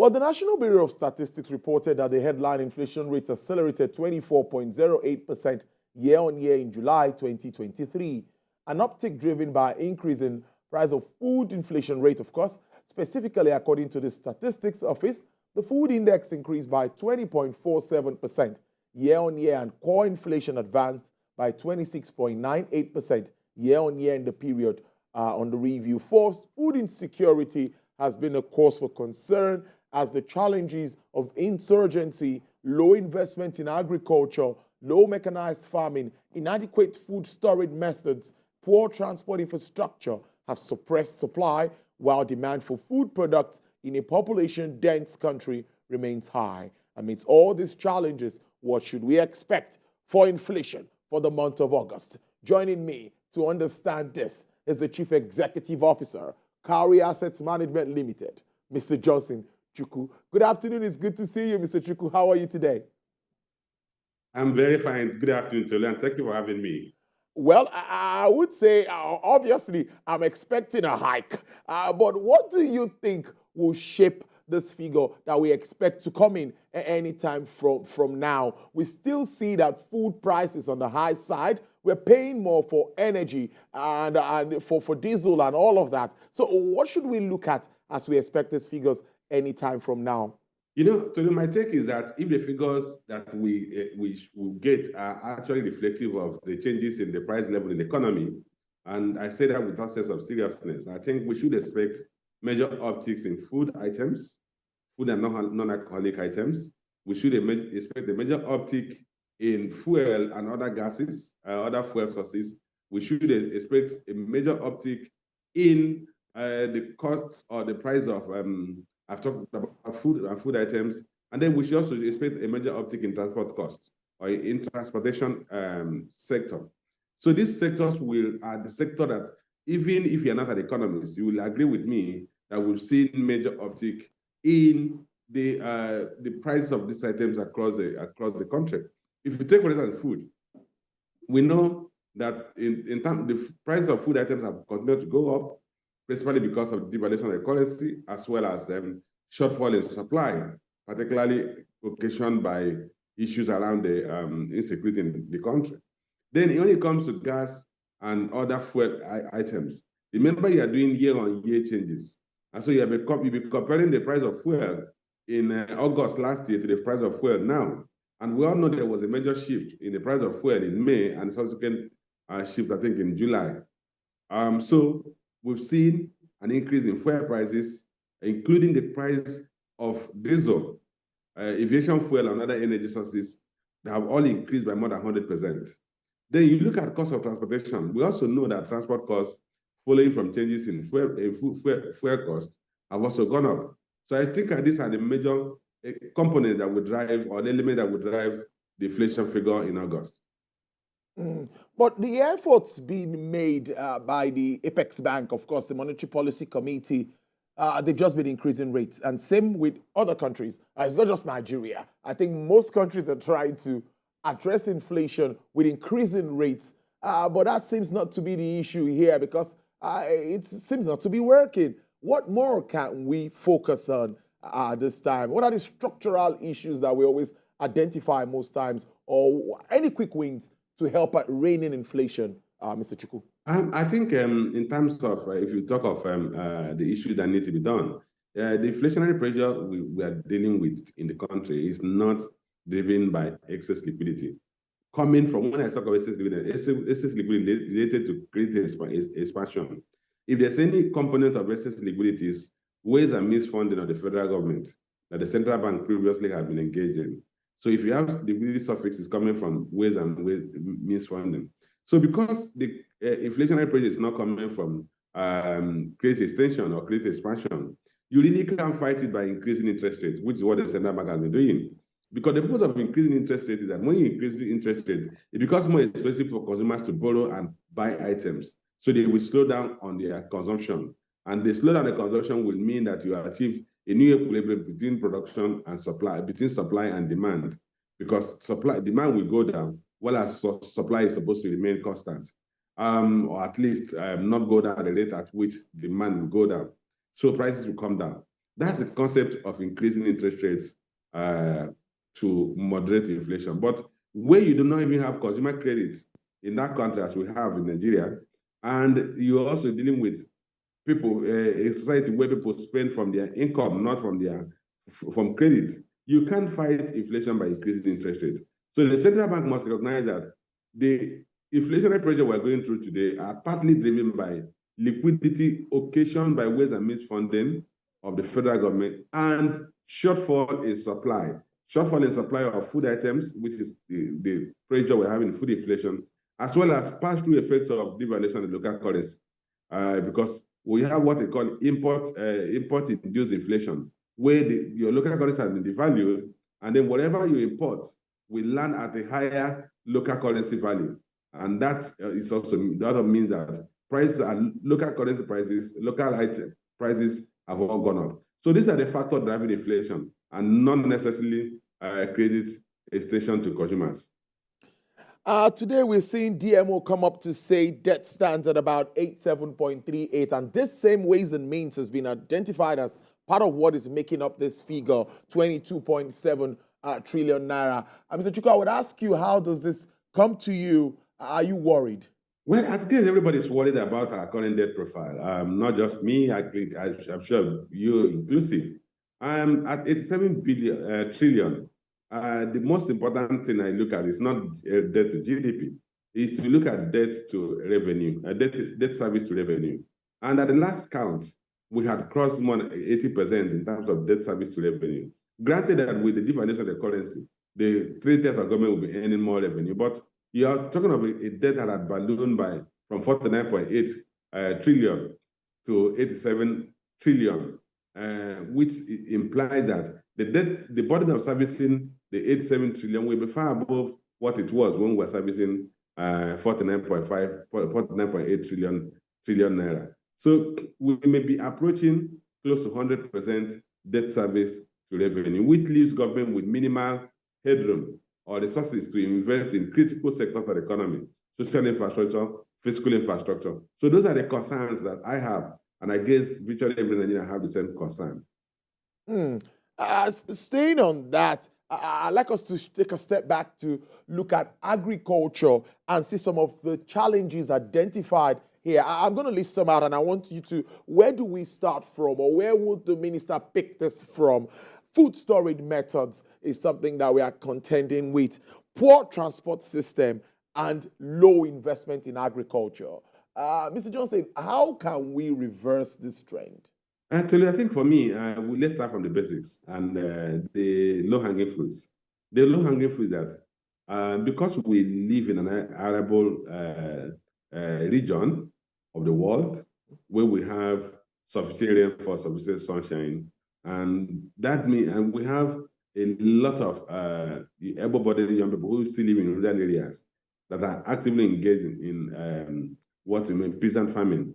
Well, the National Bureau of Statistics reported that the headline inflation rate accelerated 24.08% year-on-year in July 2023, an uptick driven by an increase in price of food inflation rate, of course. Specifically, according to the Statistics Office, the food index increased by 20.47% year-on-year, and core inflation advanced by 26.98% year-on-year in the period on the review. Fourth, food insecurity has been a cause for concern as the challenges of insurgency, low investment in agriculture, low mechanized farming, inadequate food storage methods, poor transport infrastructure have suppressed supply, while demand for food products in a population-dense country remains high. Amidst all these challenges, what should we expect for inflation for the month of August? Joining me to understand this is the Chief Executive Officer, Cowrie Assets Management Limited, Mr. Johnson Chukwu. Good afternoon. It's good to see you, Mr. Chukwu. How are you today? I'm very fine. Good afternoon, Tolu, and thank you for having me. Well, I would say, obviously, I'm expecting a hike. But what do you think will shape this figure that we expect to come in anytime from now? We still see that food prices on the high side. We're paying more for energy and for diesel and all of that. So what should we look at as we expect these figures anytime from now? You know, Tolu, my take is that if the figures that we will get are actually reflective of the changes in the price level in the economy, and I say that with a sense of seriousness, I think we should expect major upticks in food items, food and non-alcoholic items. We should expect a major uptick in fuel and other gases, other fuel sources. We should expect a major uptick in the costs or the price of I've talked about food and food items, and then we should also expect a major uptick in transport costs or in transportation sector. So these sectors are the sector that, even if you're not an economist, you will agree with me that we've seen major uptick in the price of these items across the country. If you take, for instance, food, we know that in terms the price of food items have continued to go up, principally because of devaluation of the currency, as well as shortfall in supply, particularly occasioned by issues around the insecurity in the country. Then when it comes to gas and other fuel items, remember you are doing year-on-year changes. And so you'll be comparing the price of fuel in August last year to the price of fuel now. And we all know there was a major shift in the price of fuel in May and subsequent shift, I think, in July. So we've seen an increase in fuel prices, including the price of diesel, aviation fuel, and other energy sources that have all increased by more than 100%. Then you look at cost of transportation. We also know that transport costs, following from changes in fuel costs, have also gone up. So I think these are the major components that would drive, or the element that would drive the inflation figure in August. But the efforts being made by the Apex Bank, of course, the Monetary Policy Committee, they've just been increasing rates. And same with other countries. It's not just Nigeria. I think most countries are trying to address inflation with increasing rates. But that seems not to be the issue here, because it seems not to be working. What more can we focus on this time? What are the structural issues that we always identify most times, or any quick wins to help at rein in inflation, Mr. Chukwu? I think in terms of, if you talk of the issues that need to be done, the inflationary pressure we are dealing with in the country is not driven by excess liquidity. Coming from, when I talk about excess liquidity related to credit expansion, if there's any component of excess liquidity, is ways and means funding of the federal government that the central bank previously had been engaged in. So if you have liquidity suffix, is coming from ways and means funding. So because the inflationary pressure is not coming from credit extension or credit expansion, you really can't fight it by increasing interest rates, which is what the central bank has been doing. Because the purpose of increasing interest rates is that when you increase the interest rate, it becomes more expensive for consumers to borrow and buy items. So they will slow down on their consumption. And the slowdown in the consumption will mean that you achieve a new equilibrium between production and supply, between supply and demand, because demand will go down, while as supply is supposed to remain constant, or at least not go down at the rate at which demand will go down. So prices will come down. That's the concept of increasing interest rates to moderate inflation. But where you do not even have consumer credit in that country as we have in Nigeria, and you're also dealing with people, a society where people spend from their income, not from credit, you can't fight inflation by increasing interest rates. So the central bank must recognize that the inflationary pressure we're going through today are partly driven by liquidity occasioned by ways and means funding of the federal government and shortfall in supply. Shortfall in supply of food items, which is the pressure we're having in food inflation, as well as pass-through effects of devaluation of the local currency. Because we have what they call import-induced inflation, where your local currency has been devalued, and then whatever you import will land at a higher local currency value. And that means that prices and local currency prices, local item prices have all gone up. So these are the factors driving inflation and not necessarily credit extension to consumers. Today, we're seeing DMO come up to say debt stands at about 87.38, and this same Ways and Means has been identified as part of what is making up this figure, 22.7 trillion naira. Mr. Chukwu, I would ask you, how does this come to you? Are you worried? Well, I guess everybody's worried about our current debt profile. Not just me, I'm sure you inclusive. At 87 trillion. The most important thing I look at is not debt to GDP, is to look at debt to revenue, debt service to revenue. And at the last count, we had crossed more than 80% in terms of debt service to revenue. Granted that with the devaluation of the currency, the three tiers of government will be earning more revenue, but you are talking of a debt that had ballooned from 49.8 trillion to 87 trillion, which implies that the burden of servicing the 87 trillion will be far above what it was when we were servicing 49.8 trillion naira. So we may be approaching close to 100% debt service to revenue, which leaves government with minimal headroom or resources to invest in critical sectors of the economy, social infrastructure, fiscal infrastructure. So those are the concerns that I have, and I guess virtually every Nigerian have the same concern. Staying on that, I'd like us to take a step back to look at agriculture and see some of the challenges identified here. I'm going to list some out, and I want you to, where do we start from, or where would the minister pick this from? Food storage methods is something that we are contending with. Poor transport system and low investment in agriculture. Mr. Johnson, how can we reverse this trend? Actually, I think for me, let's start from the basics and the low-hanging fruits. The low-hanging fruit that because we live in an arable region of the world where we have sufficient rainfall, sufficient sunshine, and that means, and we have a lot of able-bodied young people who still live in rural areas that are actively engaged in what we mean peasant farming.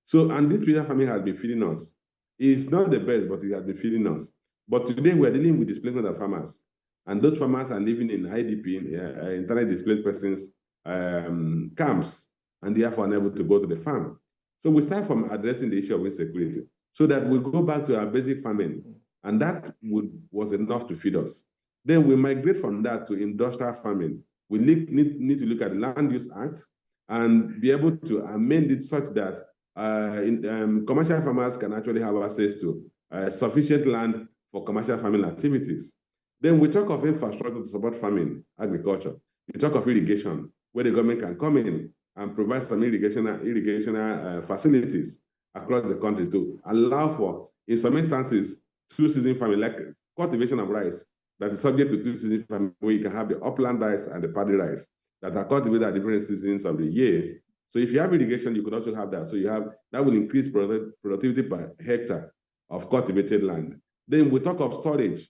So, and this peasant farming has been feeding us. It's not the best, but it has been feeding us. But today we're dealing with displacement of farmers, and those farmers are living in IDP, internally displaced persons camps, and therefore unable to go to the farm. So we start from addressing the issue of insecurity, so that we go back to our basic farming, and that was enough to feed us. Then we migrate from that to industrial farming. We need to look at the Land Use Act and be able to amend it such that commercial farmers can actually have access to sufficient land for commercial farming activities. Then we talk of infrastructure to support farming, agriculture. We talk of irrigation, where the government can come in and provide some irrigation facilities across the country to allow for, in some instances, two-season farming, like cultivation of rice that is subject to two-season farming, where you can have the upland rice and the paddy rice that are cultivated at different seasons of the year. So if you have irrigation, you could also have that. So you have, that will increase productivity per hectare of cultivated land. Then we talk of storage.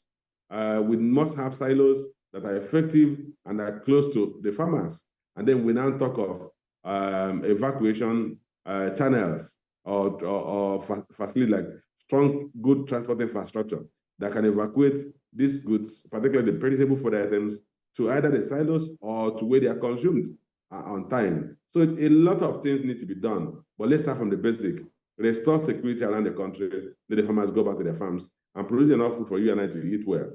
We must have silos that are effective and are close to the farmers. And then we now talk of evacuation channels or facilities like strong, good transport infrastructure that can evacuate these goods, particularly the perishable food items, to either the silos or to where they are consumed on time. So a lot of things need to be done, but let's start from the basic. restore security around the country, let the farmers go back to their farms and produce enough food for you and I to eat well.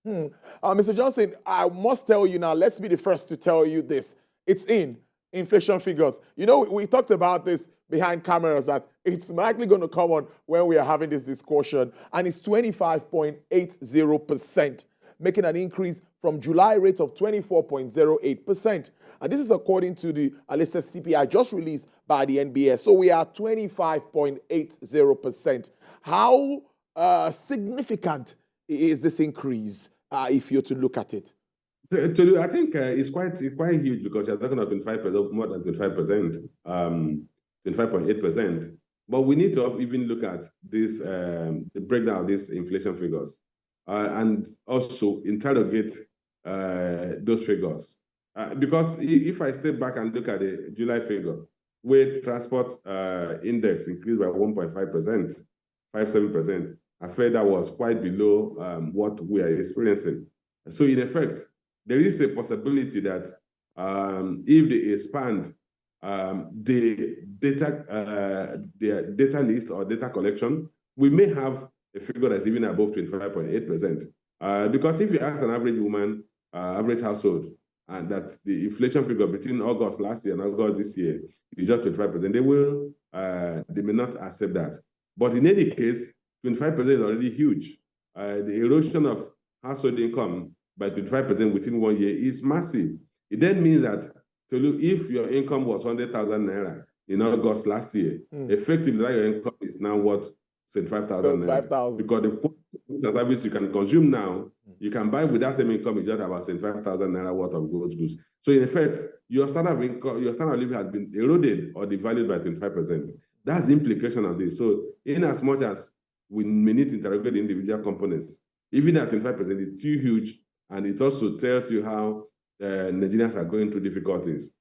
Mr. Johnson, I must tell you now, let's be the first to tell you this. It's in inflation figures. You know, we talked about this behind cameras that it's likely going to come on when we are having this discussion, and it's 25.80%, making an increase from July rate of 24.08%. And this is according to the latest CPI just released by the NBS. So we are 25.80%. How significant is this increase if you're to look at it? I think it's quite huge because you're talking about 25%, more than 25%, 25.8%. But we need to even look at this, the breakdown of these inflation figures and also interrogate those figures. Because if I step back and look at the July figure, where transport index increased by 1.5%, 57%, I felt that was quite below what we are experiencing. So in effect, there is a possibility that if they expand the data list or data collection, we may have a figure that's even above 25.8%. Because if you ask an average woman, average household, and that the inflation figure between August last year and August this year is just 25%, they may not accept that. But in any case, 25% is already huge. The erosion of household income by 25% within 1 year is massive. It then means that if your income was 100,000 naira in August last year, effectively that your income is now worth 75,000 naira. Because the service you can consume now, you can buy with that same income, it's just about 75,000 naira worth of goods. So in effect, your standard of income, your standard of living has been eroded or devalued by 25%. That's the implication of this. So in as much as we may need to interrogate the individual components, even at 25%, it's too huge, and it also tells you how Nigerians are going through difficulties.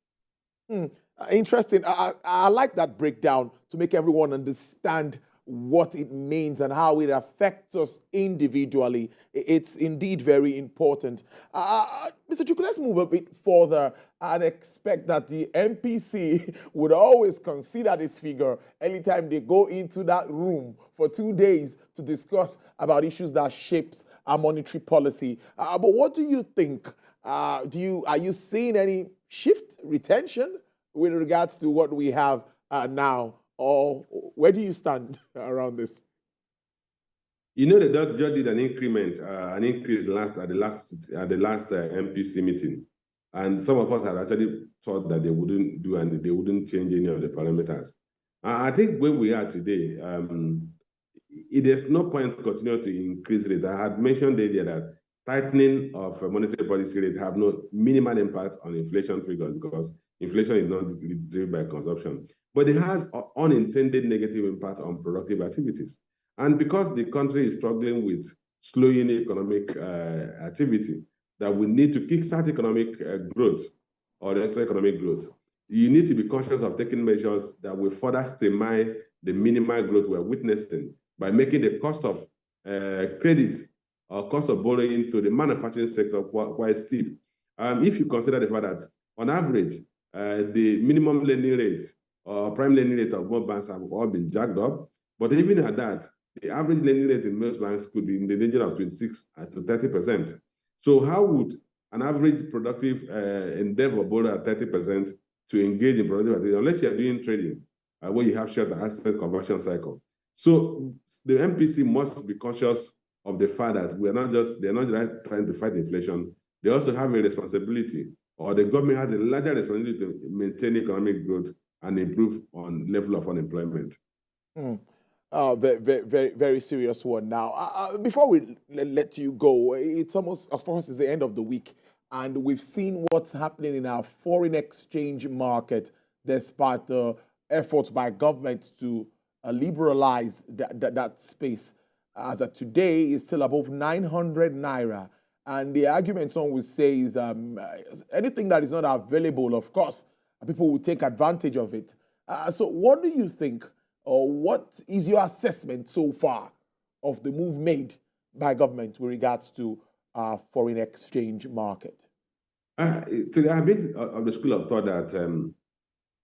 Interesting. I like that breakdown to make everyone understand what it means and how it affects us individually. It's indeed very important. Mr. Chukwu, let's move a bit further and expect that the MPC would always consider this figure anytime they go into that room for 2 days to discuss about issues that shapes our monetary policy. But what do you think? Are you seeing any shift, retention with regards to what we have now? Or where do you stand around this? You know, the judge did an increase at the last MPC meeting, and some of us had actually thought that they wouldn't do and they wouldn't change any of the parameters. I think where we are today, there's no point to continue to increase rate. I had mentioned earlier that tightening of monetary policy rate have no minimal impact on inflation figures because inflation is not driven by consumption. But it has unintended negative impact on productive activities. And because the country is struggling with slowing economic activity, that we need to kickstart economic growth or extra economic growth, you need to be conscious of taking measures that will further stymie the minimal growth we're witnessing by making the cost of credit or cost of borrowing to the manufacturing sector quite steep. If you consider the fact that, on average, the minimum lending rate or prime lending rate of most banks have all been jacked up, but even at that, the average lending rate in most banks could be in the region of 26 to 30%. So how would an average productive endeavor borrow at 30% to engage in productive activity, unless you're doing trading, where you have short asset conversion cycle? So the MPC must be conscious of the fact that they're not just trying to fight inflation, they also have a responsibility, or the government has a larger responsibility to maintain economic growth and improve on level of unemployment. Very serious one. Now, before we let you go, it's almost, of course, it's the end of the week, and we've seen what's happening in our foreign exchange market, despite the efforts by government to liberalize that space. As of today, it's still above 900 naira. And the argument some will say is anything that is not available, of course, people will take advantage of it. So what do you think, or what is your assessment so far of the move made by government with regards to foreign exchange market? Today, I've been of the school of thought that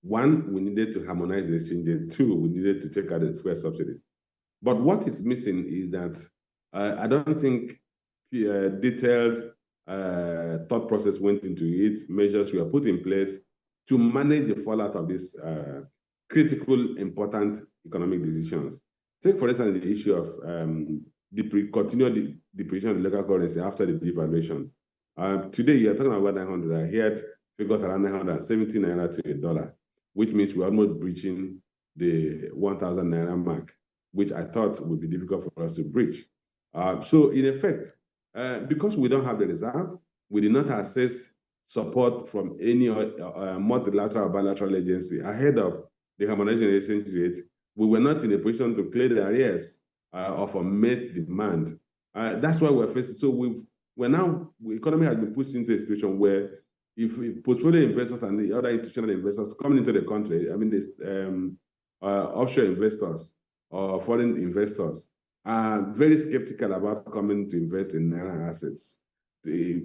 One, we needed to harmonize the exchange rate. Two, we needed to take out the fuel subsidy. But what is missing is that I don't think detailed thought process went into it. Measures were put in place to manage the fallout of these critical, important economic decisions. Take, for instance, the issue of continued depreciation of the local currency after the devaluation. Today, you are talking about 900. I heard figures around 970 naira to $1, which means we're almost breaching the 1,000 naira mark, which I thought would be difficult for us to breach. So, in effect, because we don't have the reserve, we did not access support from any multilateral or bilateral agency ahead of the harmonization exchange rate. We were not in a position to clear the arrears of unmet demand. That's why we're facing. So the economy has been pushed into a situation where if portfolio investors and the other institutional investors coming into the country, I mean, this offshore investors or foreign investors are very skeptical about coming to invest in Naira assets,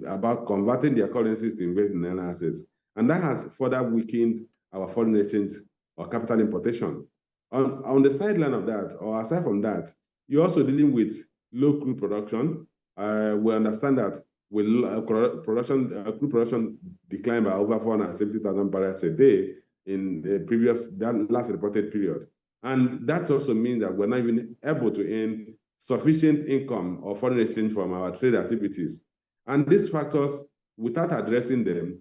about converting their currencies to invest in Naira assets. And that has further weakened our foreign exchange or capital importation. On the sideline of that, or aside from that, you're also dealing with low crude production. We understand that with crude production declined by over 470,000 barrels a day in the last reported period. And that also means that we're not even able to earn sufficient income or foreign exchange from our trade activities. And these factors, without addressing them,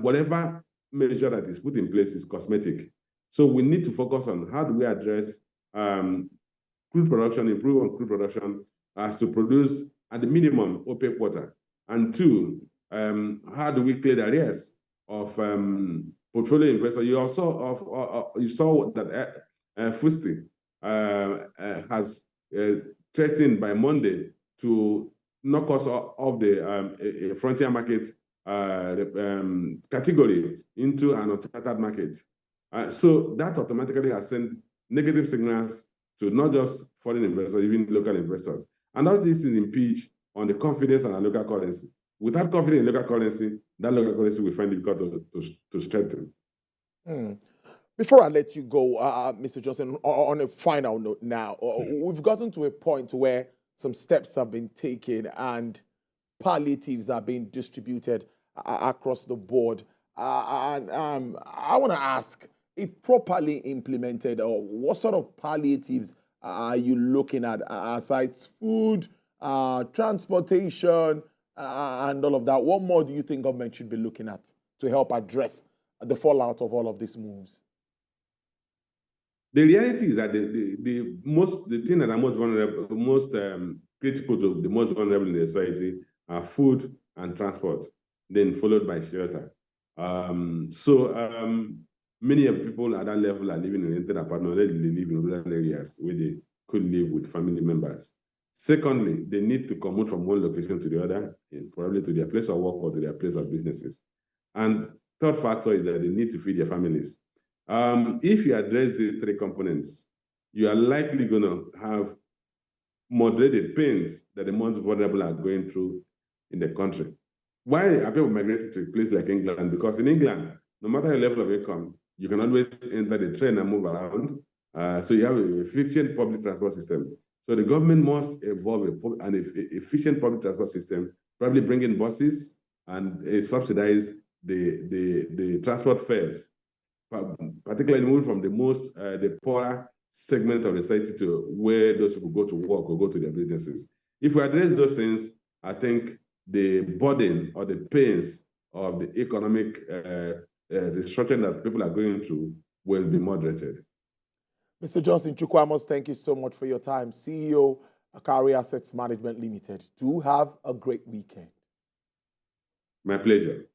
whatever measure that is put in place is cosmetic. So we need to focus on how do we address crude production, improve on crude production as to produce at the minimum OPEC quota. And two, how do we clear the arrears of portfolio investors? You also you saw that FUSTI has threatened by Monday to knock us off the frontier market category into an uncharted market. So that automatically has sent negative signals to not just foreign investors, even local investors. And all this is impinged on the confidence in our local currency. Without confidence in local currency, that local currency will find it difficult to strengthen. Before I let you go, Mr. Johnson, on a final note now, we've gotten to a point where some steps have been taken and palliatives are being distributed across the board. And I want to ask, if properly implemented, what sort of palliatives are you looking at, aside food, transportation, and all of that? What more do you think government should be looking at to help address the fallout of all of these moves? The reality is that the thing that are most vulnerable, most critical to the most vulnerable in the society are food and transport, then followed by shelter. Many of the people at that level are living in rented apartments. They live in rural areas where they could live with family members. Secondly, they need to commute from one location to the other, probably to their place of work or to their place of businesses. And third factor is that they need to feed their families. If you address these three components, you are likely going to have moderated pains that the most vulnerable are going through in the country. Why are people migrating to a place like England? Because in England, no matter your level of income, you can always enter the train and move around. So you have an efficient public transport system. So the government must evolve an efficient public transport system, probably bring in buses and subsidize the transport fares, particularly moving from the poorer segment of the society to where those people go to work or go to their businesses. If we address those things, I think the burden or the pains of the economic restructuring that people are going through will be moderated. Mr. Johnson Chukwu, I must thank you so much for your time. CEO, Akari Assets Management Limited. Do have a great weekend. My pleasure.